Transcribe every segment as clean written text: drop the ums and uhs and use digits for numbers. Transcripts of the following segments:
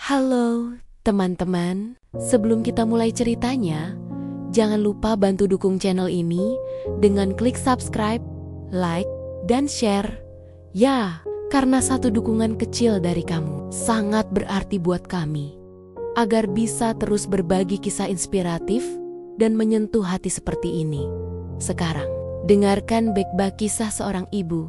Halo, teman-teman. Sebelum kita mulai ceritanya, jangan lupa bantu dukung channel ini dengan klik subscribe, like, dan share. Ya, karena satu dukungan kecil dari kamu sangat berarti buat kami. Agar bisa terus berbagi kisah inspiratif dan menyentuh hati seperti ini. Sekarang, dengarkan baik-baik kisah seorang ibu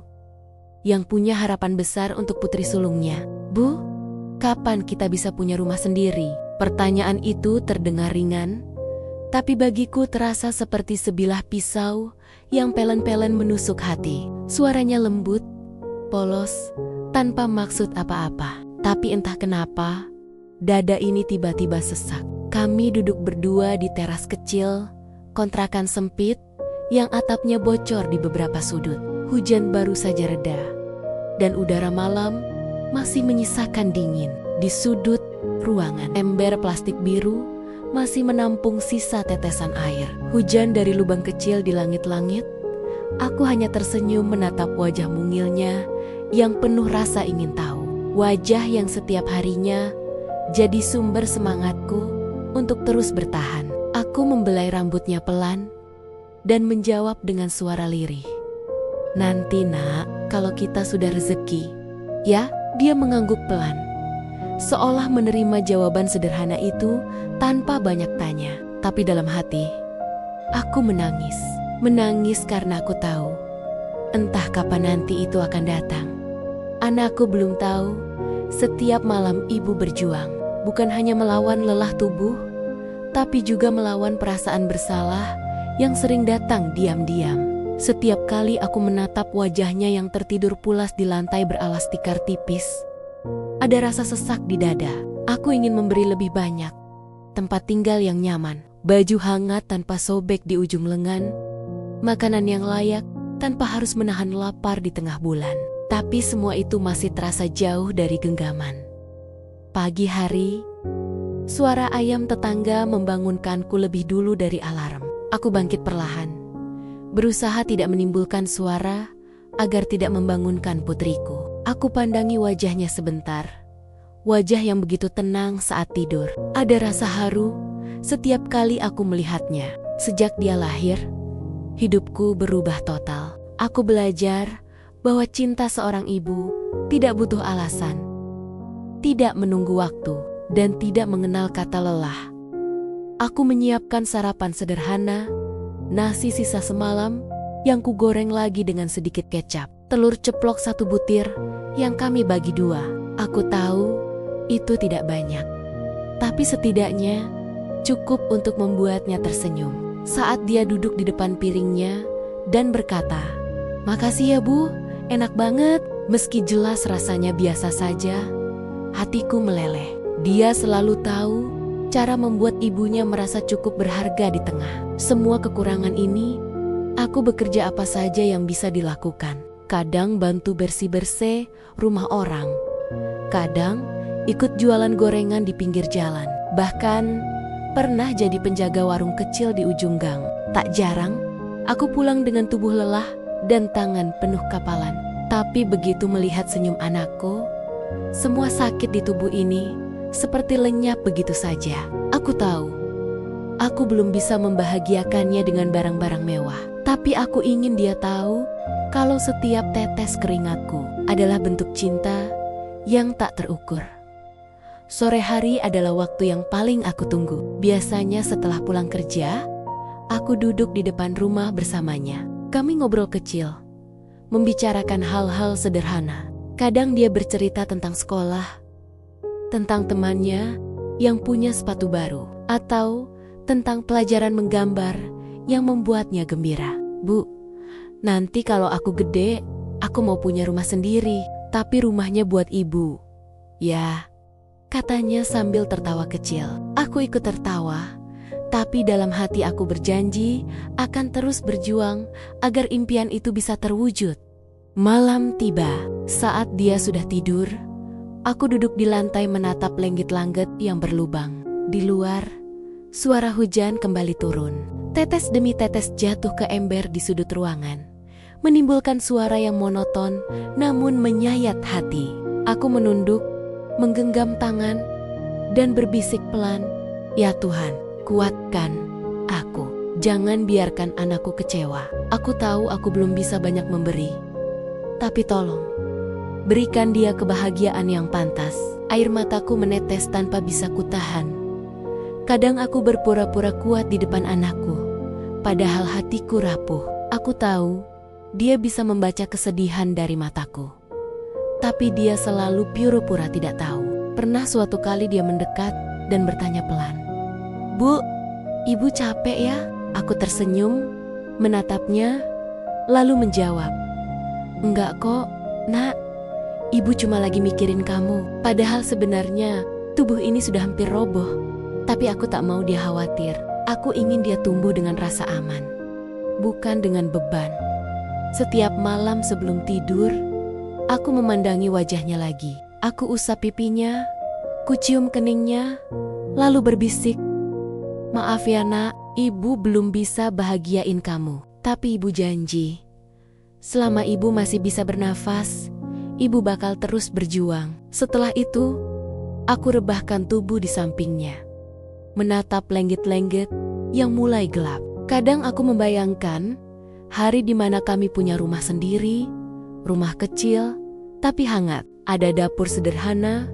yang punya harapan besar untuk putri sulungnya. Bu, kapan kita bisa punya rumah sendiri? Pertanyaan itu terdengar ringan, tapi bagiku terasa seperti sebilah pisau yang pelen-pelen menusuk hati. Suaranya lembut, polos, tanpa maksud apa-apa. Tapi entah kenapa, dada ini tiba-tiba sesak. Kami duduk berdua di teras kecil, kontrakan sempit, yang atapnya bocor di beberapa sudut. Hujan baru saja reda, dan udara malam masih menyisakan dingin. Di sudut ruangan, ember plastik biru masih menampung sisa tetesan air. Hujan dari lubang kecil di langit-langit. Aku hanya tersenyum menatap wajah mungilnya yang penuh rasa ingin tahu. Wajah yang setiap harinya jadi sumber semangatku untuk terus bertahan. Aku membelai rambutnya pelan dan menjawab dengan suara lirih. Nanti nak, kalau kita sudah rezeki. Ya, dia mengangguk pelan, seolah menerima jawaban sederhana itu tanpa banyak tanya. Tapi dalam hati, aku menangis. Menangis karena aku tahu, entah kapan nanti itu akan datang. Anakku belum tahu, setiap malam ibu berjuang. Bukan hanya melawan lelah tubuh, tapi juga melawan perasaan bersalah yang sering datang diam-diam. Setiap kali aku menatap wajahnya yang tertidur pulas di lantai beralas tikar tipis, ada rasa sesak di dada. Aku ingin memberi lebih banyak. Tempat tinggal yang nyaman, baju hangat tanpa sobek di ujung lengan, makanan yang layak tanpa harus menahan lapar di tengah bulan. Tapi semua itu masih terasa jauh dari genggaman. Pagi hari, suara ayam tetangga membangunkanku lebih dulu dari alarm. Aku bangkit perlahan, berusaha tidak menimbulkan suara agar tidak membangunkan putriku. Aku pandangi wajahnya sebentar, wajah yang begitu tenang saat tidur. Ada rasa haru setiap kali aku melihatnya. Sejak dia lahir, hidupku berubah total. Aku belajar bahwa cinta seorang ibu tidak butuh alasan, tidak menunggu waktu, dan tidak mengenal kata lelah. Aku menyiapkan sarapan sederhana, nasi sisa semalam yang kugoreng lagi dengan sedikit kecap, telur ceplok 1 butir yang kami bagi 2. Aku tahu itu tidak banyak, tapi setidaknya cukup untuk membuatnya tersenyum. Saat dia duduk di depan piringnya dan berkata, "Makasih ya Bu, enak banget." Meski jelas rasanya biasa saja, hatiku meleleh. Dia selalu tahu cara membuat ibunya merasa cukup berharga di tengah semua kekurangan ini. Aku bekerja apa saja yang bisa dilakukan. Kadang bantu bersih-bersih rumah orang, kadang ikut jualan gorengan di pinggir jalan. Bahkan pernah jadi penjaga warung kecil di ujung gang. Tak jarang, aku pulang dengan tubuh lelah dan tangan penuh kapalan. Tapi begitu melihat senyum anakku, semua sakit di tubuh ini seperti lenyap begitu saja. Aku tahu, aku belum bisa membahagiakannya dengan barang-barang mewah. Tapi aku ingin dia tahu kalau setiap tetes keringatku adalah bentuk cinta yang tak terukur. Sore hari adalah waktu yang paling aku tunggu. Biasanya setelah pulang kerja, aku duduk di depan rumah bersamanya. Kami ngobrol kecil, membicarakan hal-hal sederhana. Kadang dia bercerita tentang sekolah, tentang temannya yang punya sepatu baru, atau tentang pelajaran menggambar yang membuatnya gembira. "Bu, nanti kalau aku gede, aku mau punya rumah sendiri, tapi rumahnya buat ibu." "Ya," katanya sambil tertawa kecil. Aku ikut tertawa, tapi dalam hati aku berjanji akan terus berjuang agar impian itu bisa terwujud. Malam tiba. Saat dia sudah tidur, aku duduk di lantai menatap langit-langit yang berlubang. Di luar, suara hujan kembali turun. Tetes demi tetes jatuh ke ember di sudut ruangan, menimbulkan suara yang monoton namun menyayat hati. Aku menunduk, menggenggam tangan, dan berbisik pelan, "Ya Tuhan, kuatkan aku. Jangan biarkan anakku kecewa. Aku tahu aku belum bisa banyak memberi. Tapi tolong, berikan dia kebahagiaan yang pantas." Air mataku menetes tanpa bisa kutahan. Kadang aku berpura-pura kuat di depan anakku, padahal hatiku rapuh. Aku tahu dia bisa membaca kesedihan dari mataku. Tapi dia selalu pura-pura tidak tahu. Pernah suatu kali dia mendekat dan bertanya pelan, "Bu, ibu capek ya?" Aku tersenyum, menatapnya, lalu menjawab, "Enggak kok, Nak. Ibu cuma lagi mikirin kamu." Padahal sebenarnya tubuh ini sudah hampir roboh. Tapi aku tak mau dia khawatir. Aku ingin dia tumbuh dengan rasa aman, bukan dengan beban. Setiap malam sebelum tidur, aku memandangi wajahnya lagi. Aku usap pipinya, kucium keningnya, lalu berbisik, "Maaf ya Nak, ibu belum bisa bahagiain kamu. Tapi ibu janji, selama ibu masih bisa bernafas, ibu bakal terus berjuang." Setelah itu, aku rebahkan tubuh di sampingnya, menatap lenggit-lenggit yang mulai gelap. Kadang aku membayangkan hari di mana kami punya rumah sendiri, rumah kecil tapi hangat. Ada dapur sederhana,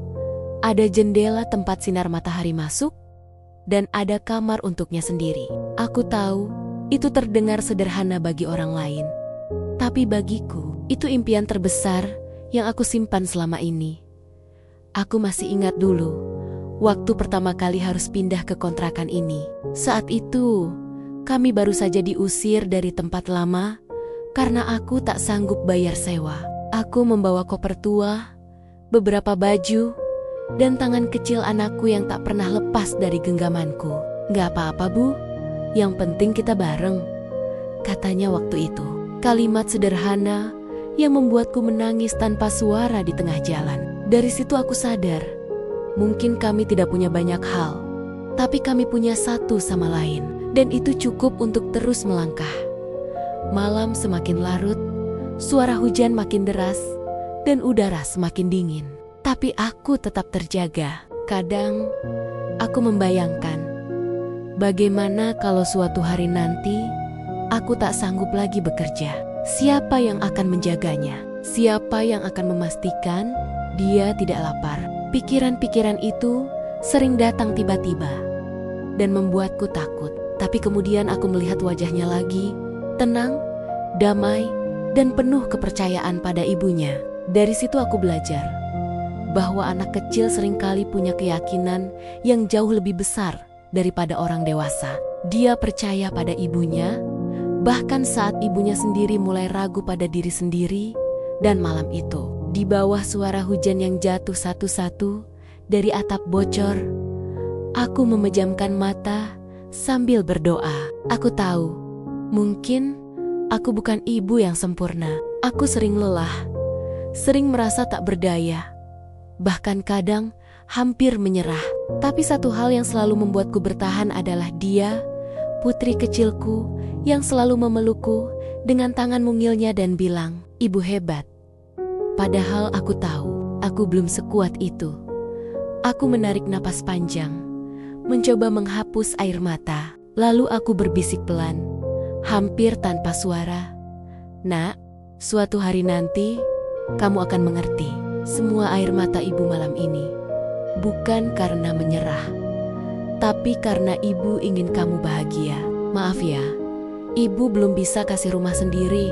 ada jendela tempat sinar matahari masuk, dan ada kamar untuknya sendiri. Aku tahu itu terdengar sederhana bagi orang lain, tapi bagiku itu impian terbesar yang aku simpan selama ini. Aku masih ingat dulu waktu pertama kali harus pindah ke kontrakan ini. Saat itu kami baru saja diusir dari tempat lama karena aku tak sanggup bayar sewa. Aku membawa koper tua, beberapa baju, dan tangan kecil anakku yang tak pernah lepas dari genggamanku. "Gak apa-apa Bu, yang penting kita bareng," katanya waktu itu. Kalimat sederhana yang membuatku menangis tanpa suara di tengah jalan. Dari situ aku sadar, mungkin kami tidak punya banyak hal, tapi kami punya satu sama lain, dan itu cukup untuk terus melangkah. Malam semakin larut, suara hujan makin deras, dan udara semakin dingin. Tapi aku tetap terjaga. Kadang aku membayangkan, bagaimana kalau suatu hari nanti aku tak sanggup lagi bekerja. Siapa yang akan menjaganya? Siapa yang akan memastikan dia tidak lapar? Pikiran-pikiran itu sering datang tiba-tiba dan membuatku takut. Tapi kemudian aku melihat wajahnya lagi, tenang, damai, dan penuh kepercayaan pada ibunya. Dari situ aku belajar bahwa anak kecil seringkali punya keyakinan yang jauh lebih besar daripada orang dewasa. Dia percaya pada ibunya, bahkan saat ibunya sendiri mulai ragu pada diri sendiri. Dan malam itu, di bawah suara hujan yang jatuh satu-satu dari atap bocor, aku memejamkan mata sambil berdoa. Aku tahu, mungkin aku bukan ibu yang sempurna. Aku sering lelah, sering merasa tak berdaya, bahkan kadang hampir menyerah. Tapi satu hal yang selalu membuatku bertahan adalah dia, putri kecilku, yang selalu memelukku dengan tangan mungilnya dan bilang, "Ibu hebat." Padahal aku tahu, aku belum sekuat itu. Aku menarik napas panjang, mencoba menghapus air mata. Lalu aku berbisik pelan, hampir tanpa suara, "Nak, suatu hari nanti kamu akan mengerti semua air mata ibu malam ini. Bukan karena menyerah, tapi karena ibu ingin kamu bahagia. Maaf ya, ibu belum bisa kasih rumah sendiri,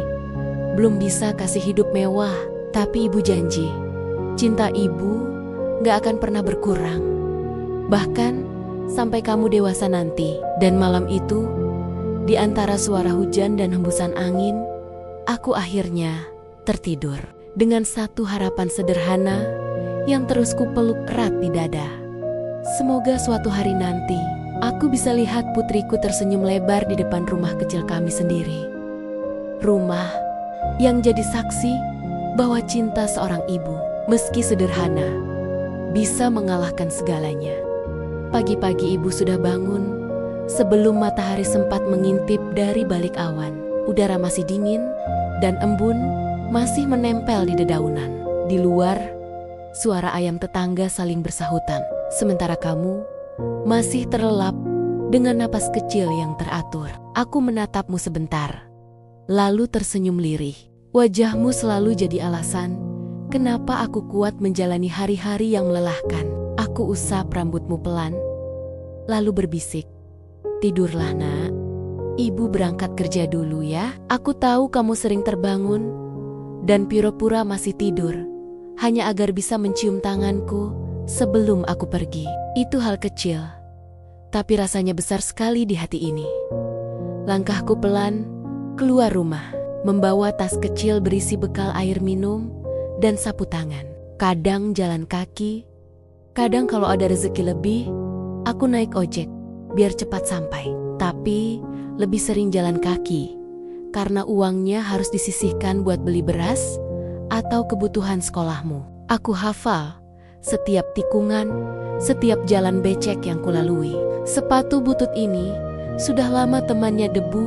belum bisa kasih hidup mewah. Tapi ibu janji, cinta ibu gak akan pernah berkurang, bahkan sampai kamu dewasa nanti." Dan malam itu, di antara suara hujan dan hembusan angin, aku akhirnya tertidur dengan satu harapan sederhana yang terus kupeluk erat di dada. Semoga suatu hari nanti aku bisa lihat putriku tersenyum lebar di depan rumah kecil kami sendiri. Rumah yang jadi saksi bahwa cinta seorang ibu, meski sederhana, bisa mengalahkan segalanya. Pagi-pagi ibu sudah bangun sebelum matahari sempat mengintip dari balik awan. Udara masih dingin dan embun masih menempel di dedaunan. Di luar, suara ayam tetangga saling bersahutan. sementara kamu masih terlelap dengan napas kecil yang teratur. Aku menatapmu sebentar, lalu tersenyum lirih. Wajahmu selalu jadi alasan kenapa aku kuat menjalani hari-hari yang melelahkan. Aku usap rambutmu pelan, lalu berbisik, "Tidurlah, Nak. Ibu berangkat kerja dulu ya." Aku tahu kamu sering terbangun dan pura-pura masih tidur, hanya agar bisa mencium tanganku sebelum aku pergi. Itu hal kecil, tapi rasanya besar sekali di hati ini. Langkahku pelan keluar rumah, membawa tas kecil berisi bekal air minum dan sapu tangan. Kadang jalan kaki, kadang kalau ada rezeki lebih, aku naik ojek biar cepat sampai. Tapi lebih sering jalan kaki, karena uangnya harus disisihkan buat beli beras atau kebutuhan sekolahmu. Aku hafal setiap tikungan, setiap jalan becek yang kulalui. Sepatu butut ini sudah lama temannya debu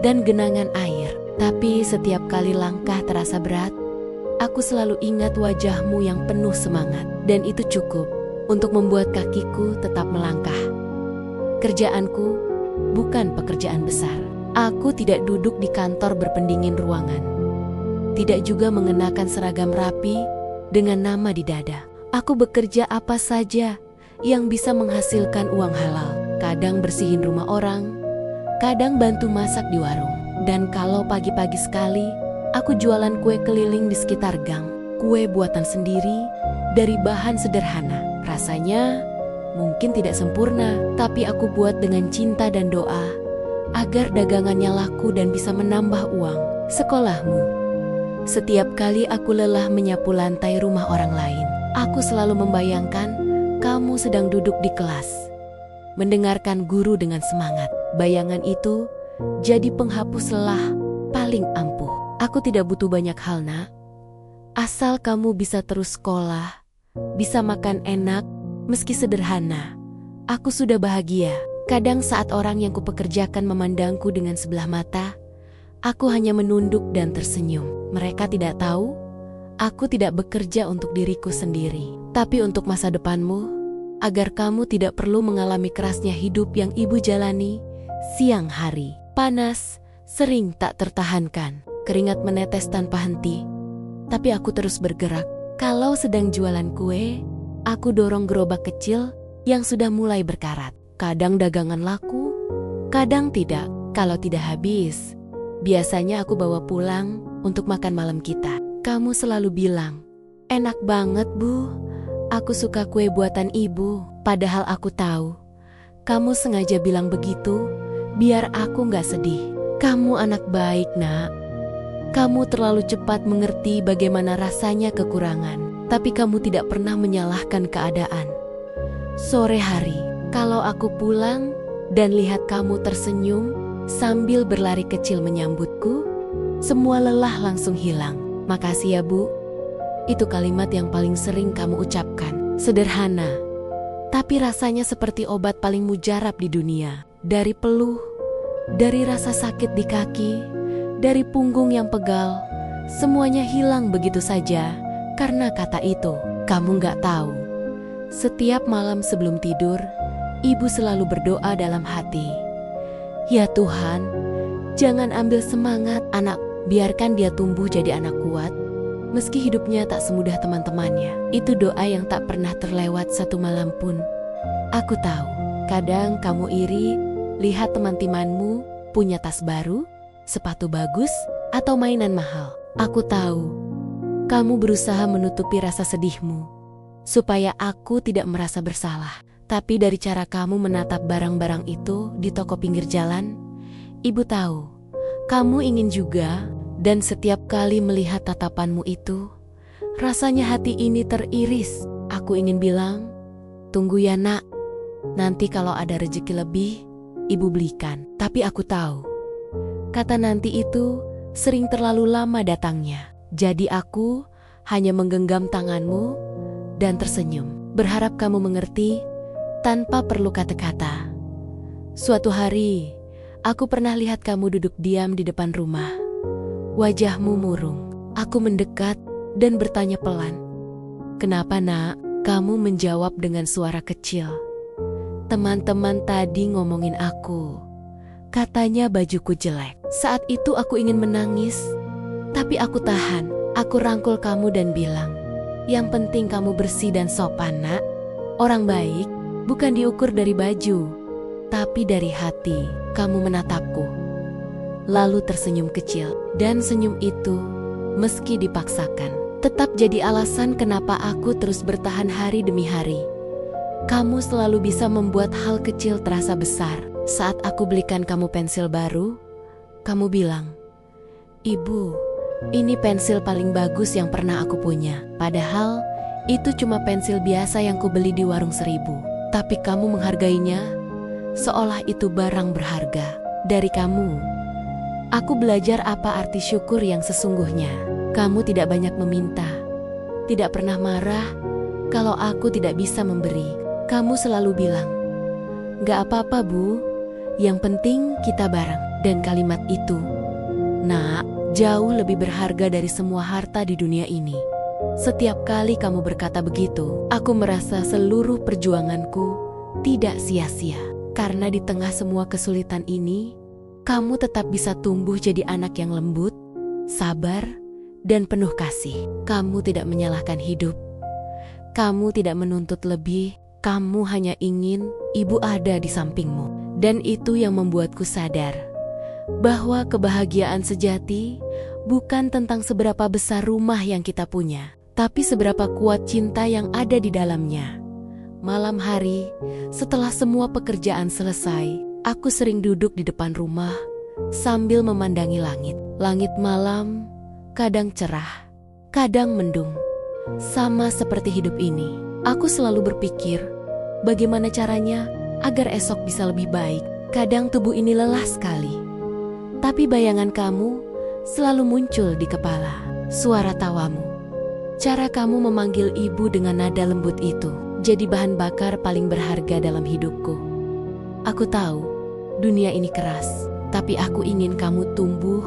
dan genangan air. Tapi setiap kali langkah terasa berat, aku selalu ingat wajahmu yang penuh semangat. Dan itu cukup untuk membuat kakiku tetap melangkah. Kerjaanku bukan pekerjaan besar. Aku tidak duduk di kantor berpendingin ruangan. Tidak juga mengenakan seragam rapi dengan nama di dada. Aku bekerja apa saja yang bisa menghasilkan uang halal. Kadang bersihin rumah orang, kadang bantu masak di warung. Dan kalau pagi-pagi sekali, aku jualan kue keliling di sekitar gang. Kue buatan sendiri dari bahan sederhana. Rasanya mungkin tidak sempurna, tapi aku buat dengan cinta dan doa agar dagangannya laku dan bisa menambah uang. Sekolahmu. Setiap kali aku lelah menyapu lantai rumah orang lain, aku selalu membayangkan kamu sedang duduk di kelas, mendengarkan guru dengan semangat. Bayangan itu jadi penghapus lelah paling ampuh. Aku tidak butuh banyak hal, Nak. Asal kamu bisa terus sekolah, bisa makan enak, meski sederhana, aku sudah bahagia. Kadang saat orang yang kupekerjakan memandangku dengan sebelah mata, aku hanya menunduk dan tersenyum. Mereka tidak tahu, aku tidak bekerja untuk diriku sendiri, tapi untuk masa depanmu, agar kamu tidak perlu mengalami kerasnya hidup yang ibu jalani siang hari. Panas sering tak tertahankan, keringat menetes tanpa henti, tapi aku terus bergerak. Kalau sedang jualan kue, aku dorong gerobak kecil yang sudah mulai berkarat. Kadang dagangan laku, kadang tidak. Kalau tidak habis, biasanya aku bawa pulang untuk makan malam kita. Kamu selalu bilang, "Enak banget, Bu. Aku suka kue buatan ibu." Padahal aku tahu, kamu sengaja bilang begitu biar aku gak sedih. Kamu anak baik, Nak. Kamu terlalu cepat mengerti bagaimana rasanya kekurangan, tapi kamu tidak pernah menyalahkan keadaan. Sore hari, kalau aku pulang dan lihat kamu tersenyum sambil berlari kecil menyambutku, semua lelah langsung hilang. "Makasih ya, Bu." Itu kalimat yang paling sering kamu ucapkan. Sederhana, tapi rasanya seperti obat paling mujarab di dunia. Dari peluh, dari rasa sakit di kaki, dari punggung yang pegal, semuanya hilang begitu saja karena kata itu. Kamu gak tahu, setiap malam sebelum tidur, ibu selalu berdoa dalam hati, "Ya Tuhan, jangan ambil semangat anak, biarkan dia tumbuh jadi anak kuat, meski hidupnya tak semudah teman-temannya." Itu doa yang tak pernah terlewat satu malam pun. Aku tahu, kadang kamu iri lihat teman-temanmu punya tas baru, sepatu bagus, atau mainan mahal. Aku tahu, kamu berusaha menutupi rasa sedihmu, supaya aku tidak merasa bersalah. Tapi dari cara kamu menatap barang-barang itu di toko pinggir jalan, ibu tahu, kamu ingin juga. Dan setiap kali melihat tatapanmu itu, rasanya hati ini teriris. Aku ingin bilang, "Tunggu ya, Nak. Nanti kalau ada rezeki lebih, ibu belikan." Tapi aku tahu, kata nanti itu sering terlalu lama datangnya. Jadi aku hanya menggenggam tanganmu dan tersenyum, berharap kamu mengerti tanpa perlu kata-kata. Suatu hari, aku pernah lihat kamu duduk diam di depan rumah. Wajahmu murung. Aku mendekat dan bertanya pelan, "Kenapa, Nak?" Kamu menjawab dengan suara kecil. Teman-teman tadi ngomongin aku. Katanya bajuku jelek. Saat itu aku ingin menangis, tapi aku tahan. Aku rangkul kamu dan bilang, yang penting kamu bersih dan sopan, nak. Orang baik bukan diukur dari baju, tapi dari hati. Kamu menatapku, lalu tersenyum kecil. Dan senyum itu, meski dipaksakan, tetap jadi alasan kenapa aku terus bertahan hari demi hari. Kamu selalu bisa membuat hal kecil terasa besar. Saat aku belikan kamu pensil baru, kamu bilang, "Ibu, ini pensil paling bagus yang pernah aku punya." Padahal itu cuma pensil biasa yang kubeli di warung 1000. Tapi kamu menghargainya seolah itu barang berharga. Dari kamu, aku belajar apa arti syukur yang sesungguhnya. Kamu tidak banyak meminta, tidak pernah marah kalau aku tidak bisa memberi. Kamu selalu bilang, "Gak apa-apa, Bu, yang penting kita bareng." Dan kalimat itu, nak, jauh lebih berharga dari semua harta di dunia ini. Setiap kali kamu berkata begitu, aku merasa seluruh perjuanganku tidak sia-sia. Karena di tengah semua kesulitan ini, kamu tetap bisa tumbuh jadi anak yang lembut, sabar, dan penuh kasih. Kamu tidak menyalahkan hidup. Kamu tidak menuntut lebih. Kamu hanya ingin ibu ada di sampingmu. Dan itu yang membuatku sadar bahwa kebahagiaan sejati bukan tentang seberapa besar rumah yang kita punya, tapi seberapa kuat cinta yang ada di dalamnya. Malam hari, setelah semua pekerjaan selesai, aku sering duduk di depan rumah sambil memandangi langit. Langit malam kadang cerah, kadang mendung. Sama seperti hidup ini, aku selalu berpikir, bagaimana caranya agar esok bisa lebih baik. Kadang tubuh ini lelah sekali, tapi bayangan kamu selalu muncul di kepala. Suara tawamu, cara kamu memanggil ibu dengan nada lembut itu, jadi bahan bakar paling berharga dalam hidupku. Aku tahu dunia ini keras, tapi aku ingin kamu tumbuh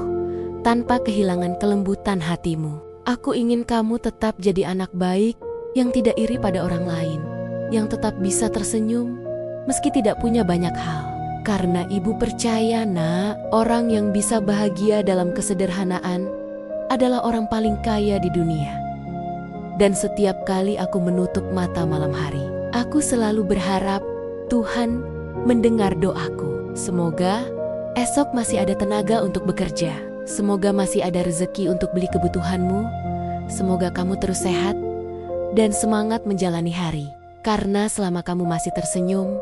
tanpa kehilangan kelembutan hatimu. Aku ingin kamu tetap jadi anak baik yang tidak iri pada orang lain, yang tetap bisa tersenyum meski tidak punya banyak hal. Karena ibu percaya, nak, orang yang bisa bahagia dalam kesederhanaan adalah orang paling kaya di dunia. Dan setiap kali aku menutup mata malam hari, aku selalu berharap Tuhan mendengar doaku. Semoga esok masih ada tenaga untuk bekerja. Semoga masih ada rezeki untuk beli kebutuhanmu. Semoga kamu terus sehat dan semangat menjalani hari. Karena selama kamu masih tersenyum,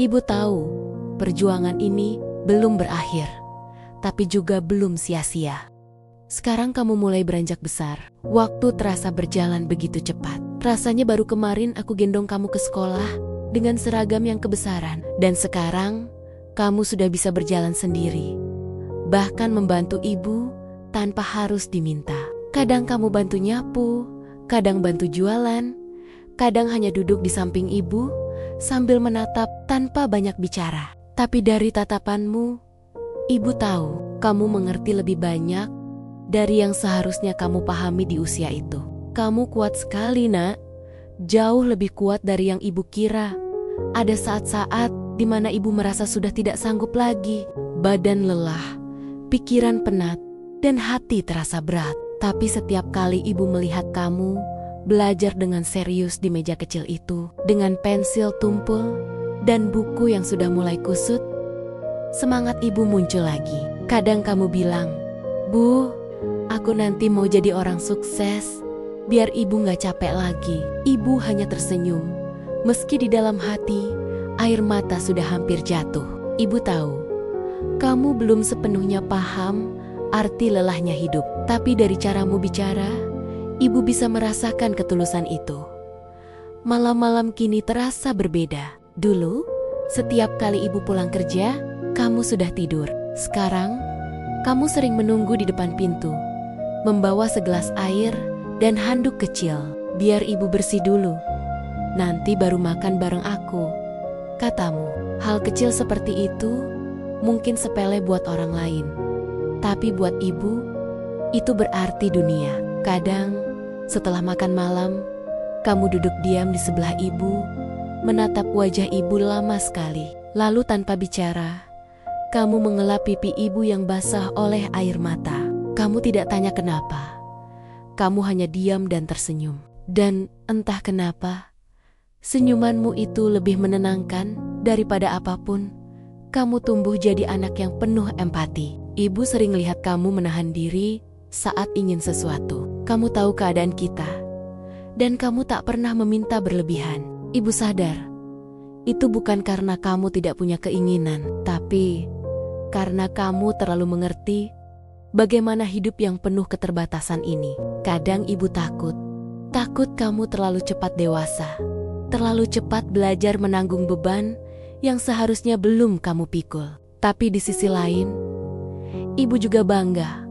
ibu tahu perjuangan ini belum berakhir, tapi juga belum sia-sia. Sekarang kamu mulai beranjak besar. Waktu terasa berjalan begitu cepat. Rasanya baru kemarin aku gendong kamu ke sekolah dengan seragam yang kebesaran. Dan sekarang kamu sudah bisa berjalan sendiri, bahkan membantu ibu tanpa harus diminta. Kadang kamu bantu nyapu, kadang bantu jualan, kadang hanya duduk di samping ibu sambil menatap tanpa banyak bicara. Tapi dari tatapanmu, ibu tahu kamu mengerti lebih banyak dari yang seharusnya kamu pahami di usia itu. Kamu kuat sekali, nak. Jauh lebih kuat dari yang ibu kira. Ada saat-saat di mana ibu merasa sudah tidak sanggup lagi. Badan lelah, pikiran penat, dan hati terasa berat. Tapi setiap kali ibu melihat kamu belajar dengan serius di meja kecil itu, dengan pensil tumpul dan buku yang sudah mulai kusut, semangat ibu muncul lagi. Kadang kamu bilang, "Bu, aku nanti mau jadi orang sukses, biar ibu gak capek lagi." Ibu hanya tersenyum, meski di dalam hati air mata sudah hampir jatuh. Ibu tahu, kamu belum sepenuhnya paham arti lelahnya hidup. Tapi dari caramu bicara, ibu bisa merasakan ketulusan itu. Malam-malam kini terasa berbeda. Dulu, setiap kali ibu pulang kerja, kamu sudah tidur. Sekarang, kamu sering menunggu di depan pintu, membawa segelas air dan handuk kecil. "Biar ibu bersih dulu, nanti baru makan bareng aku," katamu. Hal kecil seperti itu mungkin sepele buat orang lain, tapi buat ibu, itu berarti dunia. Kadang, setelah makan malam, Kamu duduk diam di sebelah ibu, menatap wajah ibu lama sekali. Lalu tanpa bicara, kamu mengelap pipi ibu yang basah oleh air mata. Kamu tidak tanya kenapa. Kamu hanya diam dan tersenyum. Dan entah kenapa, senyumanmu itu lebih menenangkan daripada apapun. Kamu tumbuh jadi anak yang penuh empati. Ibu sering lihat kamu menahan diri saat ingin sesuatu. Kamu tahu keadaan kita, dan kamu tak pernah meminta berlebihan. Ibu sadar, itu bukan karena kamu tidak punya keinginan, tapi karena kamu terlalu mengerti bagaimana hidup yang penuh keterbatasan ini. Kadang ibu takut kamu terlalu cepat dewasa, terlalu cepat belajar menanggung beban yang seharusnya belum kamu pikul. Tapi di sisi lain, ibu juga bangga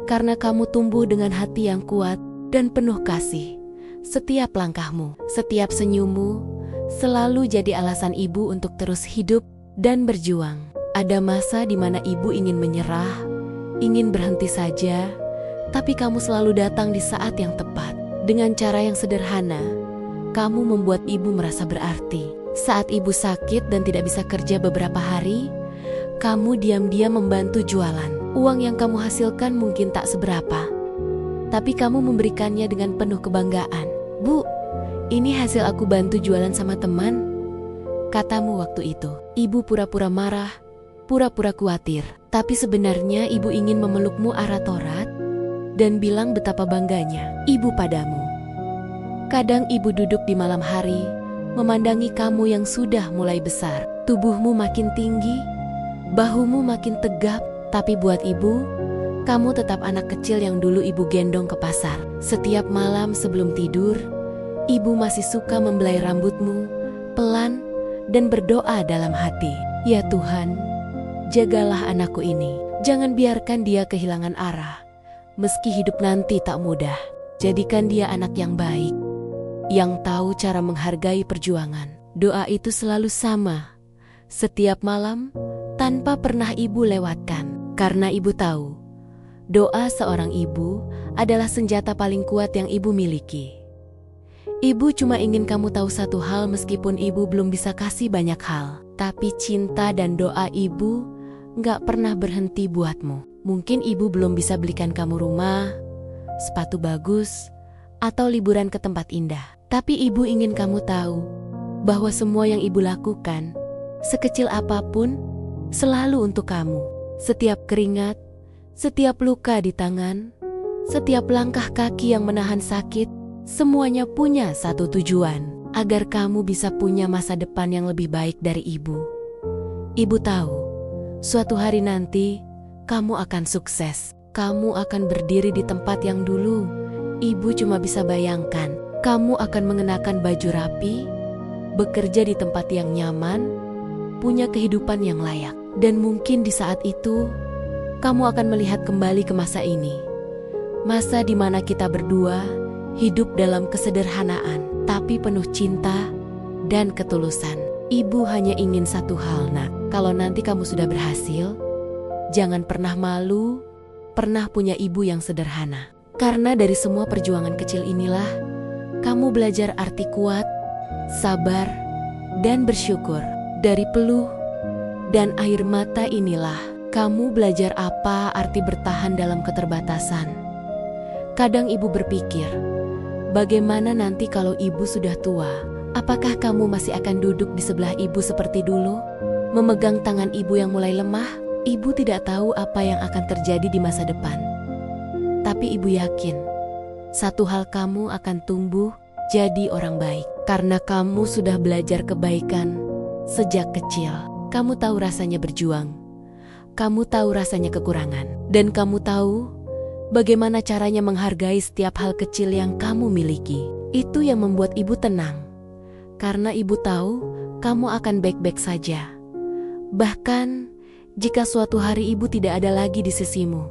karena kamu tumbuh dengan hati yang kuat dan penuh kasih. Setiap langkahmu, setiap senyummu selalu jadi alasan ibu untuk terus hidup dan berjuang. Ada masa di mana ibu ingin menyerah, ingin berhenti saja, tapi kamu selalu datang di saat yang tepat. Dengan cara yang sederhana, kamu membuat ibu merasa berarti. Saat ibu sakit dan tidak bisa kerja beberapa hari, kamu diam-diam membantu jualan. Uang yang kamu hasilkan mungkin tak seberapa, tapi kamu memberikannya dengan penuh kebanggaan. "Bu, ini hasil aku bantu jualan sama teman," katamu waktu itu. Ibu pura-pura marah, pura-pura khawatir. Tapi sebenarnya ibu ingin memelukmu erat-erat dan bilang betapa bangganya ibu padamu. Kadang ibu duduk di malam hari, memandangi kamu yang sudah mulai besar. Tubuhmu makin tinggi, bahumu makin tegap, tapi buat ibu, kamu tetap anak kecil yang dulu ibu gendong ke pasar. Setiap malam sebelum tidur, ibu masih suka membelai rambutmu, pelan, dan berdoa dalam hati. "Ya Tuhan, jagalah anakku ini. Jangan biarkan dia kehilangan arah. Meski hidup nanti tak mudah, jadikan dia anak yang baik, yang tahu cara menghargai perjuangan." Doa itu selalu sama, setiap malam, tanpa pernah ibu lewatkan. Karena ibu tahu, doa seorang ibu adalah senjata paling kuat yang ibu miliki. Ibu cuma ingin kamu tahu satu hal, meskipun ibu belum bisa kasih banyak hal, tapi cinta dan doa ibu gak pernah berhenti buatmu. Mungkin ibu belum bisa belikan kamu rumah, sepatu bagus, atau liburan ke tempat indah. Tapi ibu ingin kamu tahu bahwa semua yang ibu lakukan, sekecil apapun, selalu untuk kamu. Setiap keringat, setiap luka di tangan, setiap langkah kaki yang menahan sakit, semuanya punya satu tujuan, agar kamu bisa punya masa depan yang lebih baik dari ibu. Ibu tahu, suatu hari nanti, kamu akan sukses. Kamu akan berdiri di tempat yang dulu ibu cuma bisa bayangkan. Kamu akan mengenakan baju rapi, bekerja di tempat yang nyaman, punya kehidupan yang layak. Dan mungkin di saat itu, kamu akan melihat kembali ke masa ini. Masa di mana kita berdua hidup dalam kesederhanaan, tapi penuh cinta dan ketulusan. Ibu hanya ingin satu hal, nak. Kalau nanti kamu sudah berhasil, jangan pernah malu, pernah punya ibu yang sederhana. Karena dari semua perjuangan kecil inilah, kamu belajar arti kuat, sabar, dan bersyukur. Dari peluh dan air mata inilah, kamu belajar apa arti bertahan dalam keterbatasan. Kadang ibu berpikir, bagaimana nanti kalau ibu sudah tua? Apakah kamu masih akan duduk di sebelah ibu seperti dulu? Memegang tangan ibu yang mulai lemah? Ibu tidak tahu apa yang akan terjadi di masa depan. Tapi ibu yakin, satu hal, kamu akan tumbuh jadi orang baik. Karena kamu sudah belajar kebaikan sejak kecil. Kamu tahu rasanya berjuang. Kamu tahu rasanya kekurangan. Dan kamu tahu bagaimana caranya menghargai setiap hal kecil yang kamu miliki. Itu yang membuat ibu tenang. Karena ibu tahu kamu akan baik-baik saja. Bahkan jika suatu hari ibu tidak ada lagi di sisimu.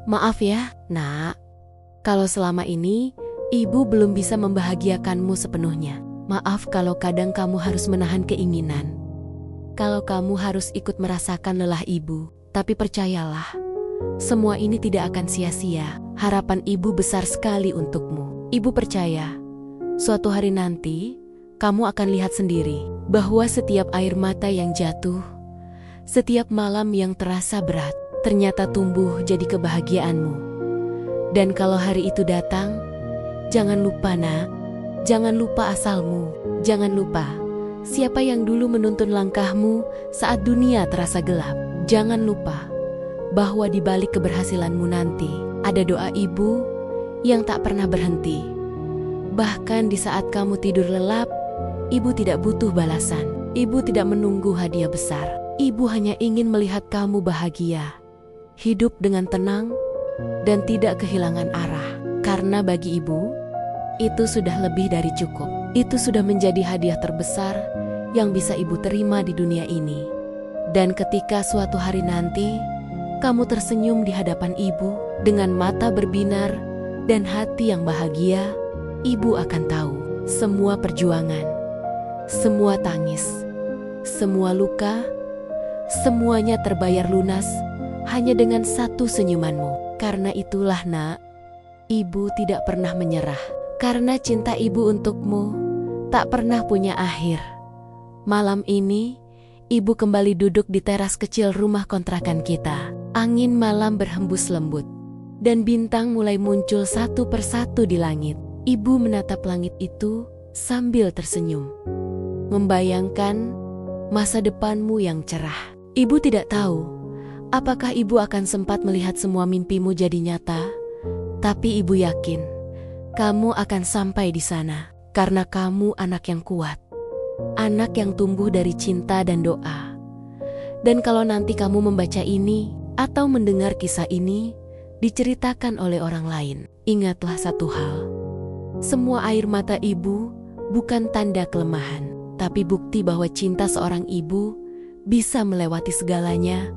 Maaf ya, nak. Kalau selama ini ibu belum bisa membahagiakanmu sepenuhnya. Maaf kalau kadang kamu harus menahan keinginan. Kalau kamu harus ikut merasakan lelah ibu. Tapi percayalah, semua ini tidak akan sia-sia. Harapan ibu besar sekali untukmu. Ibu percaya Suatu hari nanti, kamu akan lihat sendiri bahwa setiap air mata yang jatuh, setiap malam yang terasa berat, ternyata tumbuh jadi kebahagiaanmu. Dan kalau hari itu datang, jangan lupa nak, jangan lupa asalmu, jangan lupa siapa yang dulu menuntun langkahmu saat dunia terasa gelap. Jangan lupa bahwa di balik keberhasilanmu nanti, ada doa ibu yang tak pernah berhenti. Bahkan di saat kamu tidur lelap, ibu tidak butuh balasan. Ibu tidak menunggu hadiah besar. Ibu hanya ingin melihat kamu bahagia, hidup dengan tenang, dan tidak kehilangan arah. Karena bagi ibu, itu sudah lebih dari cukup. Itu sudah menjadi hadiah terbesar yang bisa ibu terima di dunia ini. Dan ketika suatu hari nanti, kamu tersenyum di hadapan ibu dengan mata berbinar dan hati yang bahagia, ibu akan tahu semua perjuangan, semua tangis, semua luka, semuanya terbayar lunas hanya dengan satu senyumanmu. Karena itulah nak, ibu tidak pernah menyerah. Karena cinta ibu untukmu tak pernah punya akhir. Malam ini, ibu kembali duduk di teras kecil rumah kontrakan kita. Angin malam berhembus lembut, dan bintang mulai muncul satu persatu di langit. Ibu menatap langit itu sambil tersenyum, membayangkan masa depanmu yang cerah. Ibu tidak tahu apakah ibu akan sempat melihat semua mimpimu jadi nyata, tapi ibu yakin kamu akan sampai di sana karena kamu anak yang kuat, anak yang tumbuh dari cinta dan doa. Dan kalau nanti kamu membaca ini atau mendengar kisah ini diceritakan oleh orang lain, ingatlah satu hal. Semua air mata ibu bukan tanda kelemahan, tapi bukti bahwa cinta seorang ibu bisa melewati segalanya,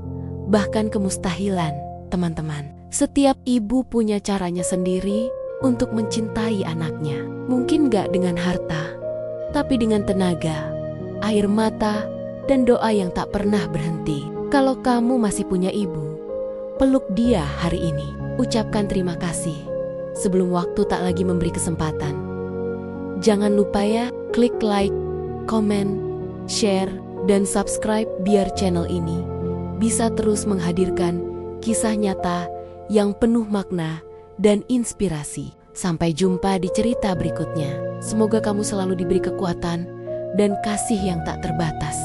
bahkan kemustahilan, teman-teman. Setiap ibu punya caranya sendiri untuk mencintai anaknya. Mungkin gak dengan harta, tapi dengan tenaga, air mata, dan doa yang tak pernah berhenti. Kalau kamu masih punya ibu, peluk dia hari ini. Ucapkan terima kasih sebelum waktu tak lagi memberi kesempatan. Jangan lupa ya, klik like, komen, share, dan subscribe biar channel ini bisa terus menghadirkan kisah nyata yang penuh makna dan inspirasi. Sampai jumpa di cerita berikutnya. Semoga kamu selalu diberi kekuatan dan kasih yang tak terbatas.